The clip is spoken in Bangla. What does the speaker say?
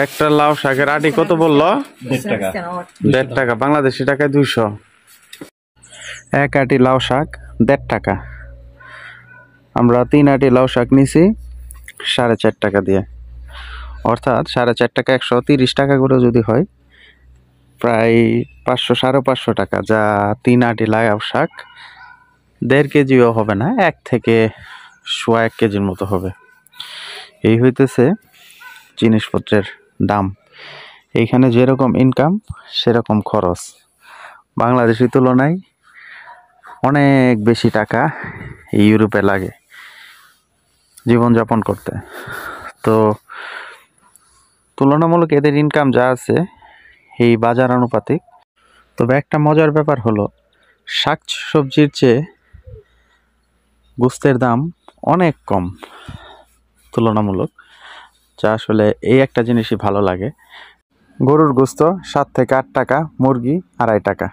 একটা লাউ শাকের আটি কত বললো? 1.5 টাকা। 1.5 টাকা, বাংলাদেশি টাকায় 200। এক আটি লাউ শাক 1.5 টাকা। আমরা 3 আটি লাউ শাক নিছি 4.5 টাকা দিয়ে, অর্থাৎ 4.5 টাকা 130 টাকা করে যদি হয়, প্রায় 500 550 টাকা, যা 3 আটি লাউ শাক 1.5 কেজিও হবে না, 1 থেকে 1.25 কেজির মতো হবে। এই হইতেছে জিনিসপত্রের দাম। এইখানে যেরকম ইনকাম সেরকম খরচ, বাংলাদেশি তুলনায় অনেক বেশি টাকা এই ইউরোপে লাগে জীবনযাপন করতে। তো তুলনামূলক এদের ইনকাম যা আছে এই বাজার আনুপাতিক। তবে একটা মজার ব্যাপার হলো, শাক সবজির চেয়ে গোস্তের দাম অনেক কম তুলনামূলক, যা আসলে এই একটা জিনিসই ভালো লাগে। গরুর গোস্ত 7 থেকে 8 টাকা, মুরগি 2.5 টাকা।